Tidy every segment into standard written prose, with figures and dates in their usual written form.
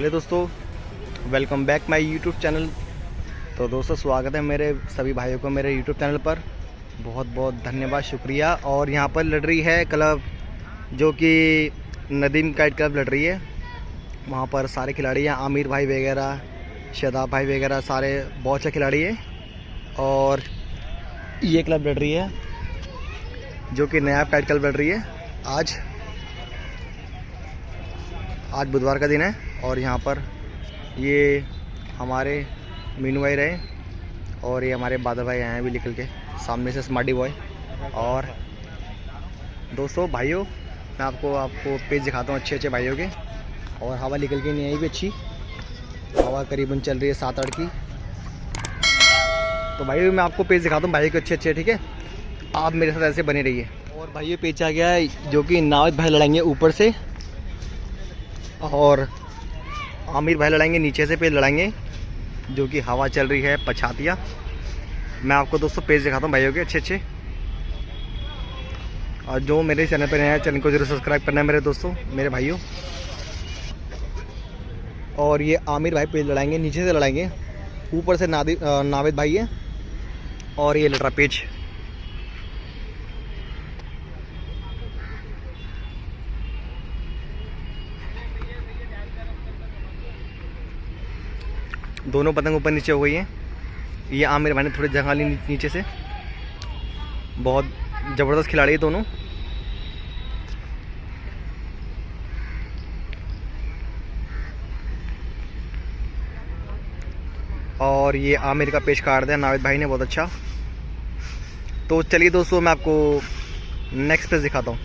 Hello दोस्तों, welcome back my YouTube channel. तो दोस्तों स्वागत है मेरे सभी भाइयों को मेरे यूट्यूब चैनल पर। बहुत बहुत धन्यवाद, शुक्रिया। और यहाँ पर लड़ रही है क्लब, जो कि नदीम काइट क्लब लड़ रही है। वहाँ पर सारे खिलाड़ी हैं, आमिर भाई वगैरह, शादाब भाई वगैरह, सारे बहुत अच्छे खिलाड़ी हैं। और ये क्लब लड़ रही है जो कि नया काइट क्लब लड़ रही है। आज बुधवार का दिन है और यहाँ पर ये हमारे मीनू भाई रहे और ये हमारे बादल भाई आए हैं अभी निकल के सामने से, स्मार्टी बॉय। और दोस्तों भाइयों, मैं आपको पेज दिखाता हूँ अच्छे अच्छे भाइयों के। और हवा निकल के नहीं आई भी अच्छी, हवा करीबन चल रही है 7-8 की। तो भाइयों मैं आपको पेज दिखाता हूँ भाइयों के अच्छे अच्छे, ठीक है। आप मेरे साथ ऐसे बने रहिए। और भाइयों पेज आ गया है जो कि नाविद भाई लड़ाएंगे ऊपर से और आमिर भाई लड़ाएंगे नीचे से, पेज लड़ाएंगे जो कि हवा चल रही है पछातिया। मैं आपको दोस्तों पेज दिखाता हूँ भाइयों के अच्छे अच्छे। और जो मेरे चैनल पर नया है, चैनल को जरूर सब्सक्राइब करना है मेरे दोस्तों, मेरे भाइयों। और ये आमिर भाई पेज लड़ाएंगे, नीचे से लड़ाएंगे, ऊपर से नाविद भाई है और ये लड़ रहा पेज। दोनों पतंग ऊपर नीचे हो गई हैं। ये आमिर भाई ने थोड़ी जगह ली नीचे से। बहुत ज़बरदस्त खिलाड़ी है दोनों। और ये आमिर का पेच काट दिया नाविद भाई ने, बहुत अच्छा। तो चलिए दोस्तों मैं आपको नेक्स्ट पेज दिखाता हूँ।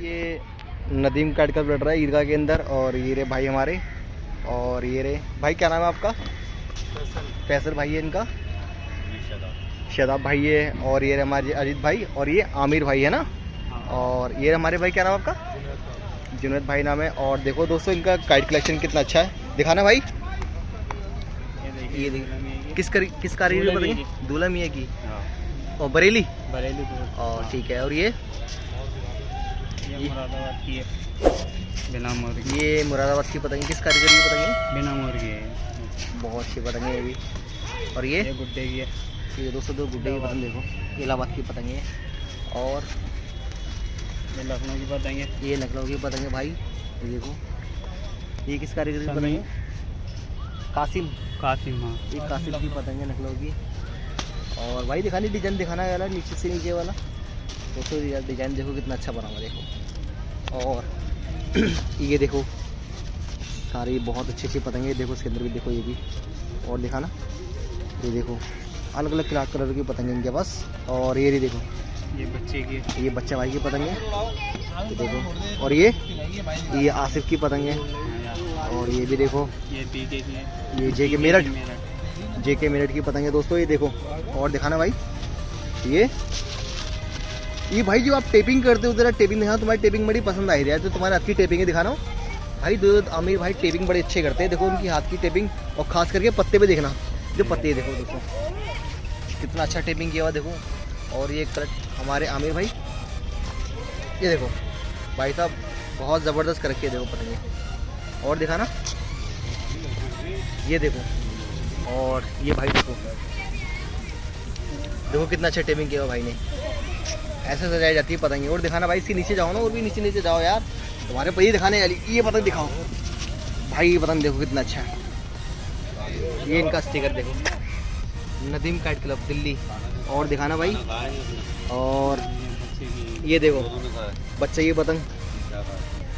ये नदीम काट कर लड़ रहा है ईदगाह के अंदर। और ये रे भाई हमारे, और ये रे भाई, क्या नाम है आपका? फैसल भाई है इनका, शादाब भाई है। और ये हमारे अजीत भाई, और ये आमिर भाई है ना। और ये हमारे भाई, क्या नाम है आपका? जुनैद भाई नाम है। और देखो दोस्तों इनका काइट कलेक्शन कितना अच्छा है, दिखाना भाई। ये किस कारीगर बताइए? दूल्हा मियाँ की और बरेली और ठीक है। और ये मुरादाबाद की है, बिना मोर की। ये मुरादाबाद की पतंग, किस कारीगर की पतंग है? बिना मोर की है, बहुत अच्छी पतंग है ये भी। और ये गुड्डे की है। ये दोस्तों दो गुड्डे की पतंग देखो, ये इलाहाबाद की पतंग है। और ये लखनऊ की पतंग है, ये लखनऊ की पतंग है भाई। ये देखो, ये किस कारीगर की पतंग है? कासिम। हाँ। ये कासिम की पतंग है लखनऊ की। और भाई दिखानी, डिजाइन दिखाना वाला नीचे से नीचे वाला। दोस्तों डिजाइन देखो कितना अच्छा बना हुआ देखो। और ये देखो सारी बहुत अच्छी अच्छी पतंगे देखो, इसके अंदर भी देखो ये भी। और दिखाना, ये देखो अलग अलग कलर की पतंगे इनके पास। और ये देखो, ये बच्चे की है, ये बच्चा भाई की पतंग है, ये देखो। और ये आसिफ की पतंग है। और ये भी देखो, ये बीके की है, ये जेके मेरठ की पतंग है दोस्तों, ये देखो। और दिखाना भाई, ये भाई जो आप टेपिंग करते हो, जरा टेपिंग दिखाना। तुम्हारी टेपिंग बड़ी पसंद आई रही है, तो तुम्हारे हाथ की टेपिंग है दिखाना भाई। आमिर भाई टेपिंग बड़े अच्छे करते हैं, देखो उनकी हाथ की टेपिंग। और खास करके पत्ते पे देखना, जो पत्ते देखो दोस्तों कितना अच्छा टेपिंग किया हुआ देखो। और ये करेक्ट हमारे आमिर भाई, ये देखो भाई साहब बहुत ज़बरदस्त कर रखी है देखो पतंगे। और दिखाना, ये देखो। और ये भाई देखो कितना अच्छा टेपिंग किया हुआ भाई ने। ऐसे सजाई जाती है पतंगे। और दिखाना भाई, इसके नीचे जाओ ना, और भी नीचे जाओ यार, तुम्हारे पर ही दिखाने वाली। ये पतंग दिखाओ भाई, ये पतंग देखो कितना अच्छा है। ये इनका स्टिकर देखो, नदीम काइट क्लब दिल्ली। और दिखाना भाई। और ये देखो बच्चे की पतंग,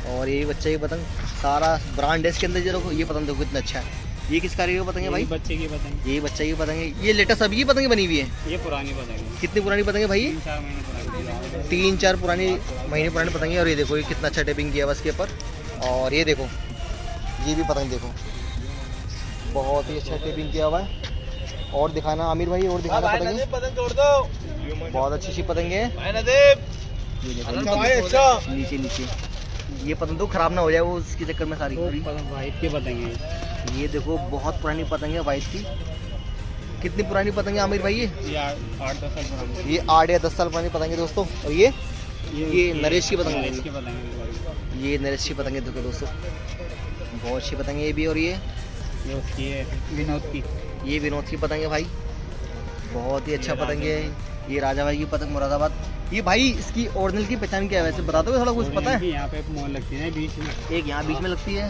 और ये बच्चे की पतंग, सारा ब्रांड है इसके अंदर। देखो ये पतंग देखो कितना अच्छा है। ये किस कारीगर की पतंग है भाई? बच्चे की पतंग, ये बच्चे की पतंग है। ये लेटेस्ट अभी की पतंग बनी हुई है? ये पुरानी पतंग है। कितनी पुरानी पतंग है भाई? 3-4 महीने पुरानी। 3-4 महीने पुरानी पतंग है। और ये देखो ये कितना अच्छा टेपिंग किया हुआ इसके ऊपर। और ये देखो, ये भी पतंग देखो, बहुत ही अच्छा टेपिंग किया हुआ है। और दिखाना आमिर भाई, और दिखाना पतंग तोड़ दो, बहुत अच्छी अच्छी पतंग है। नीचे ये पतंग तो खराब ना हो जाए वो, उसके चक्कर में सारी वाइट की पतंग है। ये देखो बहुत पुरानी पतंग है वाइट की। कितनी पुरानी पतंग है आमिर भाई? ये 8-10 साल पुरानी। ये 8 या 10 साल पुरानी पतंग है दोस्तों। और ये नरेश की पतंग है। ये नरेश की पतंग है देखो दोस्तों, बहुत अच्छी पतंग है ये भी। और ये उसकी है विनोद की। ये विनोद की पतंग है भाई, बहुत ही अच्छा पतंग है। ये राजा भाई की पतंग मुरादाबाद। ये भाई इसकी ओरिजिनल की पहचान क्या है वैसे बता दो थोड़ा, कुछ पता है? यहाँ पे मोर लगती है बीच में, एक यहाँ बीच में लगती है,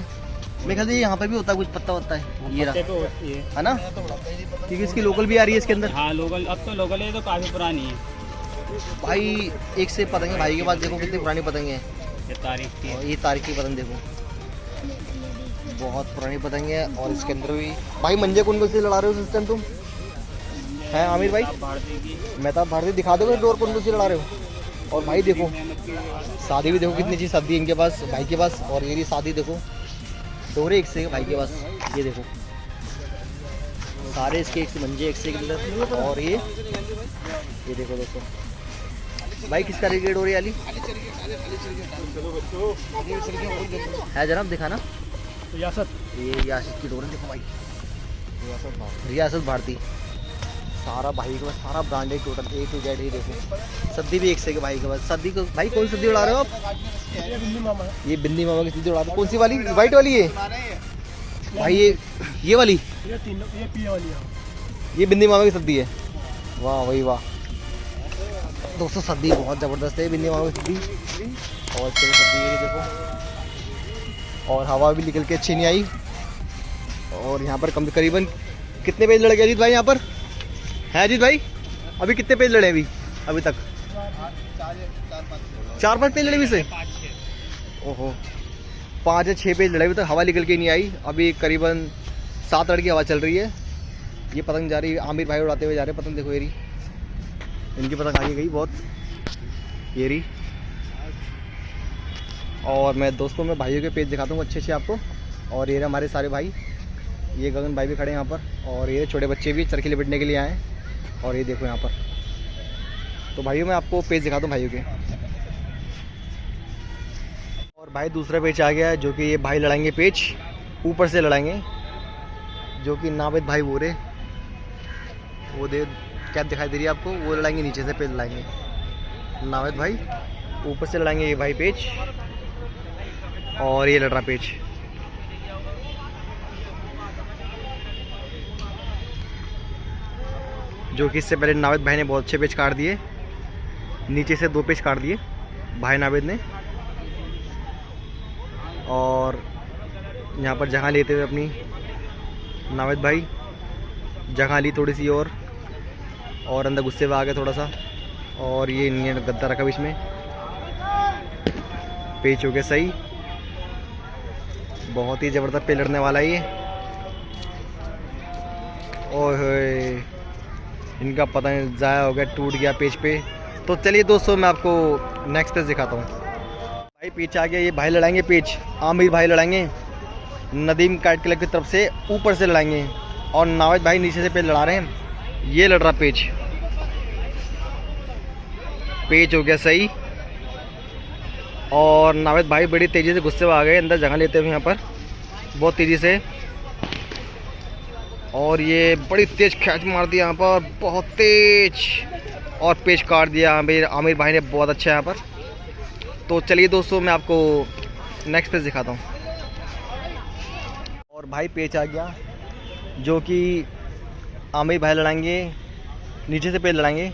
मेरे ख्याल से यहाँ पर भी होता है कुछ पत्ता होता है, ये पत्ते रहा पे होती है। है ना, क्योंकि इसकी लोकल भी आ रही है इसके अंदर। हाँ लोकल, अब तो लोकल है तो काफ़ी पुरानी है भाई एक से पतंग है भाई के पास, देखो कितनी पुरानी पतंग है। ये तारीख की और है। ये तारीख की पतंग देखो, बहुत पुरानी पतंग है। और इसके अंदर भी भाई मंजे कौन से लड़ा रहे हो सिस्टम तुम हैं आमिर भाई? भारती की मेहताब भारती दिखा दो डोर कौन से लड़ा रहे हो। और भाई देखो शादी भी देखो कितनी चीज़ शादी इनके पास भाई के पास। और ये भी शादी देखो, डोरे एक से भाई के पास, ये देखो सारे इसके एक से मंजे एक से एक अंदर। और ये देखो दोस्तों भाई किस तरह की डोरी वाली है जनाब, दिखाना। रियासत, ये रियासत की डोरी देखो भाई, रियासत भारती, सारा भाई के पास सारा branded total A to Z। ये देखो सद्दी भी एक से के भाई के पास। सद्दी को भाई कौन सी सद्दी उड़ा रहे हो आप? ये बिंदी मामा की सद्दी उड़ा रहे हो। कौन सी वाली? वाइट वाली है भाई, ये वाली, ये बिंदी मामा की सद्दी है। वाह भाई वाह दोस्तों, सद्दी बहुत ज़बरदस्त है बिंदी मामा की सद्दी। और अच्छी सद्दी है ये देखो, और हवा भी निकल के अच्छी नहीं आई। और यहाँ पर करीबन कितने पेज लड़ गए अजीत भाई यहाँ पर है? अजीत भाई अभी कितने पेज लड़े अभी तक? 4-5 पेज लड़े अभी से। ओहो 5 या 6 पेज लड़े अभी तक, हवा निकल के नहीं आई। अभी करीबन 7 लड़ की हवा चल रही है। ये पतंग जा रही है, आमिर भाई उड़ाते हुए जा रहे हैं पतंग। देखो ये रही इनकी पतंग आगे गई बहुत, ये रही। और मैं दोस्तों में भाइयों के पेज दिखाता हूँ अच्छे अच्छे आपको। और ये हमारे सारे भाई, ये गगन भाई भी खड़े हैं यहाँ पर। और ये छोटे बच्चे भी चरखी लपेटने के लिए आए हैं। और ये देखो यहाँ पर, तो भाइयों मैं आपको पेज दिखाता हूँ भाइयों के। और भाई दूसरा पेज आ गया है, जो कि ये भाई लड़ाएंगे पेज ऊपर से लड़ाएंगे, जो कि नावेद भाई बोरे वो दे क्या दिखाई दे रही है आपको, वो लड़ाएंगे नीचे से पेज लड़ाएंगे। नावेद भाई ऊपर से लड़ाएंगे ये भाई पेज, और ये लड़ रहा पेज। जो कि इससे पहले नावेद भाई ने बहुत अच्छे पेज काट दिए, नीचे से 2 पेज काट दिए भाई नावेद ने। और यहाँ पर जगह लेते हुए अपनी नावेद भाई जगह ली थोड़ी सी और अंदर गुस्से में आ गए थोड़ा सा। और ये इन्होंने गद्दा रखा बीच में, पेच हो गया सही। बहुत ही ज़बरदस्त पे लड़ने वाला है ये। ओए इनका पता नहीं ज़ाया हो गया, टूट गया पेज पे। तो चलिए दोस्तों मैं आपको नेक्स्ट पेज दिखाता हूँ। भाई पेच आ गया, ये भाई लड़ाएंगे पेज, आमिर भाई लड़ाएंगे नदीम काइट क्लब की तरफ से ऊपर से लड़ाएंगे। और नावेद भाई नीचे से पेज लड़ा रहे हैं। ये लड़ रहा पेज, पेज हो गया सही। और नावेद भाई बड़ी तेज़ी से गुस्से में आ गए अंदर जगह लेते हुए यहाँ पर बहुत तेज़ी से। और ये बड़ी तेज खींच मार दिया यहाँ पर, बहुत तेज, और पेज काट दिया आमिर भाई ने, बहुत अच्छा यहाँ पर। तो चलिए दोस्तों मैं आपको नेक्स्ट पेज दिखाता हूँ। और भाई पेज आ गया, जो कि आमिर भाई लड़ाएंगे नीचे से पेज लड़ाएंगे,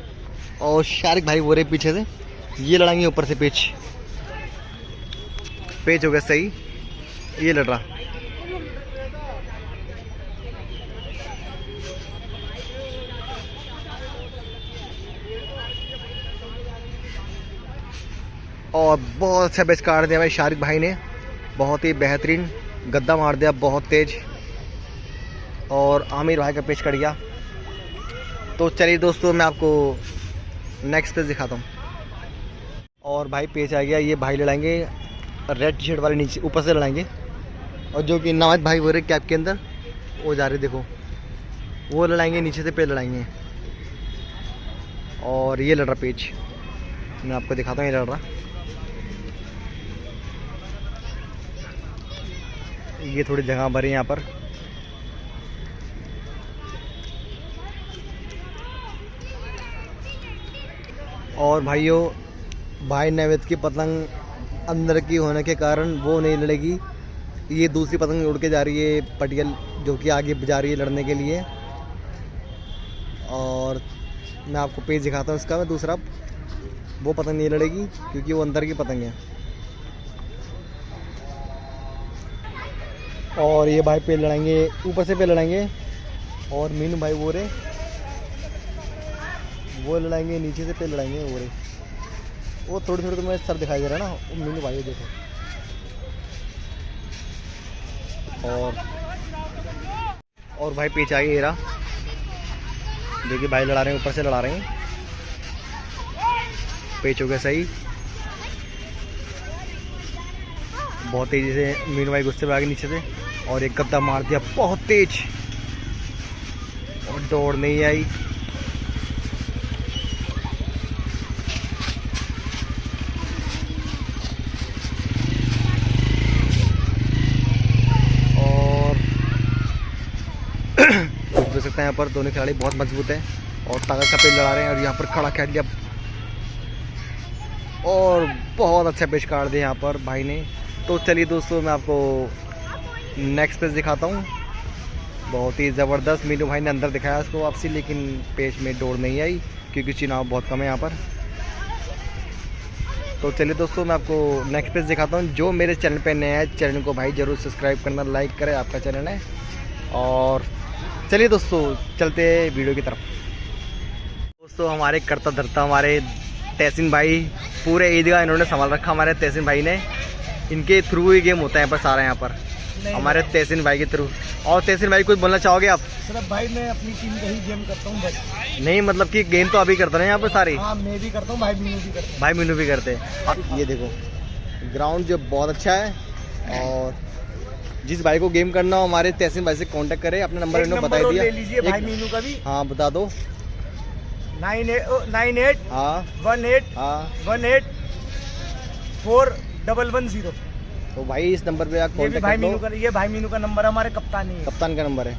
और शारिक भाई बोल रहे पीछे से ये लड़ाएंगे ऊपर से पेज। पेज हो गया सही, ये लड़ रहा। और बहुत अच्छा पेज काट दिया भाई शारिक भाई ने, बहुत ही बेहतरीन गद्दा मार दिया बहुत तेज। और आमिर भाई का पेज कट गया। तो चलिए दोस्तों मैं आपको नेक्स्ट पेज दिखाता हूँ। और भाई पेज आ गया, ये भाई लड़ाएंगे रेड टी शर्ट वाले नीचे ऊपर से लड़ाएंगे। और जो कि नावेद भाई बोल रहे कैप के अंदर वो जा रहे, देखो वो लड़ाएंगे नीचे से पेज लड़ाएंगे। और ये लड़ रहा पेज, मैं आपको दिखाता हूँ ये लड़ रहा। ये थोड़ी जगह भरी यहाँ पर। और भाइयों भाई नावेद की पतंग अंदर की होने के कारण वो नहीं लड़ेगी, ये दूसरी पतंग उड़ के जा रही है पटियल, जो कि आगे जा रही है लड़ने के लिए। और मैं आपको पेज दिखाता हूँ इसका। मैं दूसरा वो पतंग नहीं लड़ेगी क्योंकि वो अंदर की पतंग है। और ये भाई पेज लड़ाएंगे, ऊपर से पेज लड़ाएंगे। और मीनू भाई वो लड़ाएंगे, नीचे से पेज लड़ाएंगे वो रे। वो थोड़ी थोड़ी तो मैं सर दिखाई दे रहा है ना, वो मीनू भाई देखो। और भाई पीछे आगे ये रहा, देखिए भाई लड़ा रहे हैं, ऊपर से लड़ा रहे हैं। पेच हो गया सही, बहुत तेजी से मीनू भाई गुस्से में आ गए नीचे से और एक गद्दा मार दिया बहुत तेज, और दौड़ नहीं आई। देख सकते हैं यहाँ पर दोनों खिलाड़ी बहुत मजबूत हैं और ताकत का पेच लड़ा रहे हैं। और यहाँ पर खड़ा खेल लिया और बहुत अच्छा पेच काट दिया यहाँ पर भाई ने। तो चलिए दोस्तों, मैं आपको नेक्स्ट पेच दिखाता हूँ। बहुत ही ज़बरदस्त मीनू भाई ने अंदर दिखाया उसको वापसी, लेकिन पेच में दौड़ नहीं आई क्योंकि चुनाव बहुत कम है यहाँ पर। तो चलिए दोस्तों, मैं आपको नेक्स्ट पेज दिखाता हूँ। जो मेरे चैनल पे नया है, चैनल को भाई ज़रूर सब्सक्राइब करना, लाइक करें, आपका चैनल है। और चलिए दोस्तों, चलते हैं वीडियो की तरफ। दोस्तों, हमारे करता धरता हमारे तहसीन भाई, पूरे ईदगाह इन्होंने संभाल रखा हमारे तहसीन भाई ने। इनके थ्रू ही गेम होता है यहाँ पर सारा, यहाँ पर हमारे तहसीन भाई के थ्रू। और तहसीन भाई कुछ बोलना चाहोगे आप? सिर्फ भाई मैं अपनी टीम का ही गेम करता हूँ बस। नहीं मतलब कि गेम तो अभी करते हैं यहाँ पर सारी। हाँ, मैं भी करता हूँ, भाई मीनू भी करता है। भाई मीनू भी करते हैं। ये देखो ग्राउंड जो बहुत अच्छा है। और जिस भाई को गेम करना हो हमारे तहसीन भाई से कांटेक्ट करें, अपना नंबर इन्होंने बता दिया। ले लीजिए भाई मीनू का भी। हाँ बता दो। 98 हाँ 18 हाँ 18 4110। तो भाई इस नंबर पे आप कांटेक्ट कर लो। ये भाई मीनू का नंबर है, हमारे कप्तान ही है। कप्तान का नंबर है।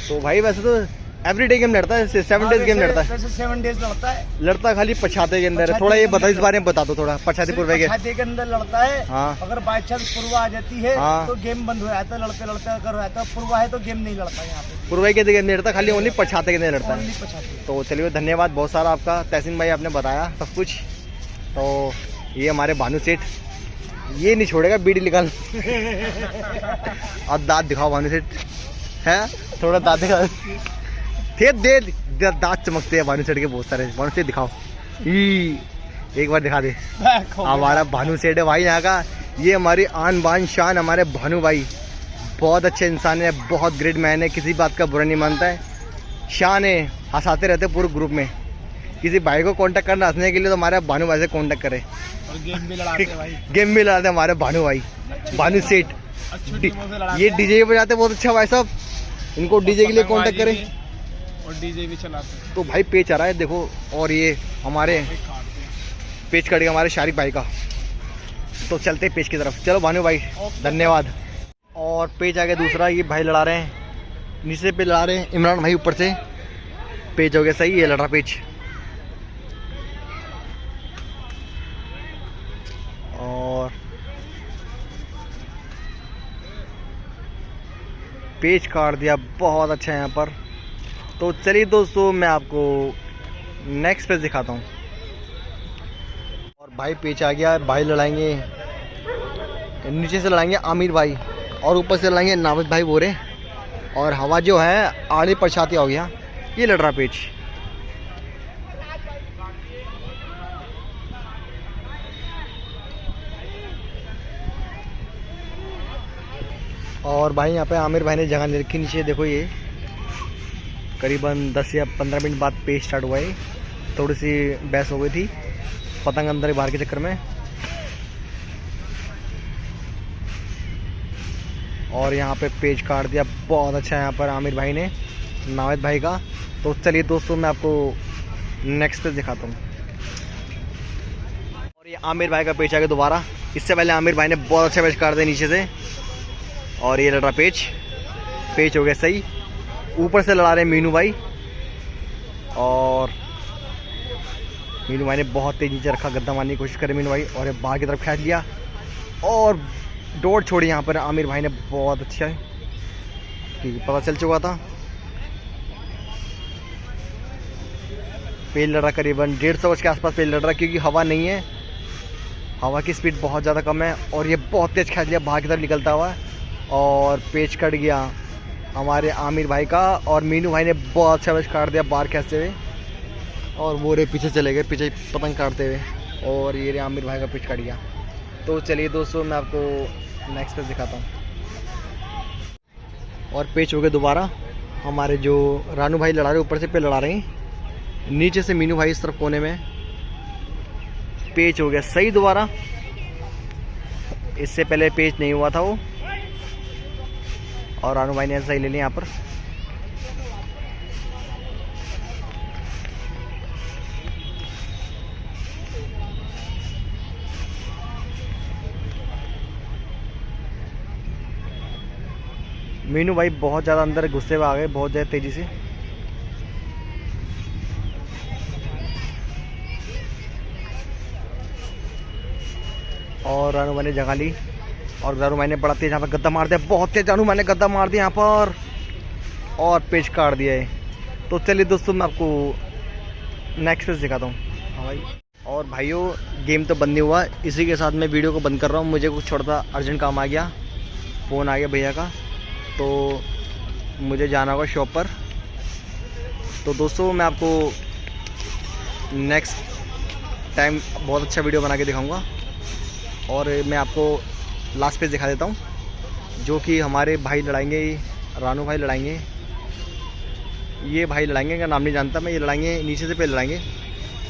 तो भाई वैसे तो एवरीडे गेम लड़ता है, 7 डेज गेम लड़ता है। वैसे 7 डेज लड़ता है। लड़ता खाली पछाते के अंदर है। थोड़ा ये बताओ, इस बारे में बता दो थोड़ा। पछाती पूर्वे के अंदर लड़ता है। हाँ। अगर बाई चांस पूर्वा आ जाती है हाँ। तो गेम बंद हो जाता है। लड़ते लड़ते अगर रहता है पूर्वा है तो गेम नहीं लड़ता यहाँ पे। पूर्वे के अंदर लड़ता, खाली ओनली पछाते के अंदर लड़ता है। पछाते। तो चलिए धन्यवाद बहुत सारा आपका तहसीन भाई, आपने बताया सब कुछ। तो ये हमारे भानु सेठ, ये नहीं छोड़ेगा बीड़ी निकाल। अब दांत दिखाओ भानु सेठ, है थोड़ा दांत दिखाओ। दे दांत चमकते हैं भानु सेठ के बहुत सारे। भानु सेठ दिखाओ, एक बार दिखा दे। हमारा भानु सेठ है भाई यहाँ का। ये हमारी आन बान शान हमारे भानु भाई, बहुत अच्छे इंसान है, बहुत ग्रेट मैन है, किसी बात का बुरा नहीं मानता है, शान है, हंसाते रहते पूरे ग्रुप में। किसी भाई को कांटेक्ट करना हंसने के लिए तो हमारे भानु भाई से कांटेक्ट करे। और गेम भी लड़ाते हैं भाई। गेम भी लड़ाते हमारे भानु भाई, भानु सेठ। ये डीजे बजाते बहुत अच्छा भाई साहब, इनको डीजे के लिए कांटेक्ट करें। और डीजे भी चलाते हैं। तो भाई पेच आ रहा है देखो। और ये हमारे पेच कट गया हमारे शारिक भाई का। तो चलते पेच की तरफ। चलो भानु भाई धन्यवाद। और पेच आ गया दूसरा, ये भाई लड़ा रहे हैं, नीचे पे लड़ा रहे हैं इमरान भाई, ऊपर से पेच हो गया सही। ये लड़ रहा पेच, और पेच काट दिया बहुत अच्छा है यहाँ पर। तो चलिए दोस्तों, मैं आपको नेक्स्ट पेज दिखाता हूँ। और भाई पेच आ गया, भाई लड़ाएंगे, नीचे से लड़ाएंगे आमिर भाई और ऊपर से लड़ाएंगे नाविद भाई बोरे। और हवा जो है आड़ी परछाती हो गया, ये लड़ रहा पेच। और भाई यहाँ पे आमिर भाई ने जगह ले रखी नीचे, देखो ये करीबन 10 या 15 मिनट बाद पेच स्टार्ट हुआ है। थोड़ी सी बहस हो गई थी पतंग अंदर बाहर के चक्कर में। और यहाँ पे पेच काट दिया बहुत अच्छा यहाँ पर आमिर भाई ने, नाविद भाई का। तो चलिए दोस्तों, मैं आपको नेक्स्ट पेज दिखाता हूँ। और ये आमिर भाई का पेच आ गया दोबारा। इससे पहले आमिर भाई ने बहुत अच्छा पेच काट दिया नीचे से। और ये लड़ रहा पेच हो गया सही। ऊपर से लड़ा रहे मीनू भाई, और मीनू भाई ने बहुत तेजी से रखा, गद्दा मारने की कोशिश करी मीनू भाई, और बाहर की तरफ खींच लिया। और डोर छोड़ी यहाँ पर आमिर भाई ने, बहुत अच्छा है कि पता चल चुका था। पेज लड़ रहा करीबन 150 गज के आसपास पेज लड़ रहा, क्योंकि हवा नहीं है, हवा की स्पीड बहुत ज़्यादा कम है और ये बहुत तेज़ खेच लिया बाहर की तरफ निकलता हुआ, और पेज कट गया हमारे आमिर भाई का, और मीनू भाई ने बहुत अच्छा पेज काट दिया बाहर खींचते हुए, और वो रे पीछे चले गए पीछे पतंग काटते हुए, और ये रे आमिर भाई का पेज कट गया। तो चलिए दोस्तों मैं आपको नेक्स्ट पेज दिखाता हूँ। और पेज हो गए दोबारा, हमारे जो रानू भाई लड़ा रहे ऊपर से पे लड़ा रहे हैं, नीचे से मीनू भाई इस तरफ कोने में, पेज हो गया सही दोबारा, इससे पहले पेज नहीं हुआ था वो, और रानू भाई ने सही ले लिया यहाँ पर। मीनू भाई बहुत ज़्यादा अंदर गुस्से में आ गए, बहुत ज़्यादा तेज़ी से। और रानू भाई ने जगह ली, और रानू भाई ने बड़ा तेज यहाँ पर गद्दा मार दिया, बहुत तेज रानू भाई ने गद्दा मार दिया यहाँ पर, और पेज काट दिया है। तो चलिए दोस्तों मैं आपको नेक्स्ट पेज दिखाता हूँ। हाँ भाई, और भाइयों गेम तो बंद नहीं हुआ, इसी के साथ मैं वीडियो को बंद कर रहा हूँ, मुझे कुछ छोटा सा अर्जेंट काम आ गया, फ़ोन आ गया भैया का, तो मुझे जाना होगा शॉप पर। तो दोस्तों मैं आपको नेक्स्ट टाइम बहुत अच्छा वीडियो बना के दिखाऊंगा, और मैं आपको लास्ट पेज दिखा देता हूँ, जो कि हमारे भाई लड़ाएंगे, रानू भाई लड़ाएंगे, ये भाई लड़ाएंगे, इनका नाम नहीं जानता मैं, ये लड़ाएंगे नीचे से पे लड़ाएंगे,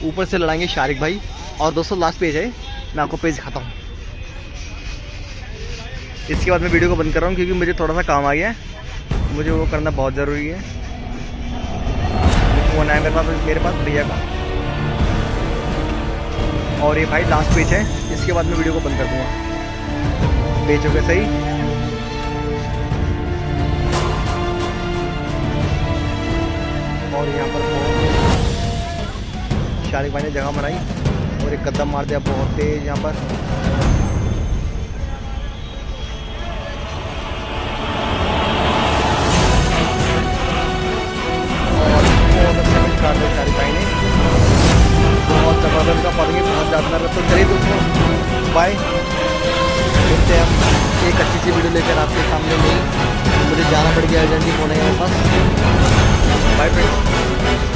ऊपर से लड़ाएंगे शारिक भाई। और दोस्तों लास्ट पेज है, मैं आपको पेज दिखाता हूँ, इसके बाद मैं वीडियो को बंद कर रहा हूँ, क्योंकि मुझे थोड़ा सा काम आ गया है, मुझे वो करना बहुत ज़रूरी है। फ़ोन आया मेरे पास भैया का, और ये भाई लास्ट पेज है, इसके बाद मैं वीडियो को बंद कर दूँगा। पेज हो गया सही, और यहाँ पर शारिक भाई ने जगह बनाई और एक कदम मार दिया बहुत तेज यहाँ पर। शारिक भाई ने बहुत ज़बरदस्त का पड़ेंगे, बहुत ज़्यादा। तो चलिए दोस्तों बाय, मिलते हैं हम एक अच्छी सी वीडियो लेकर आपके सामने में। मुझे जाना पड़ गया अर्जेंटली, फोन है मेरे पास। Bye friends.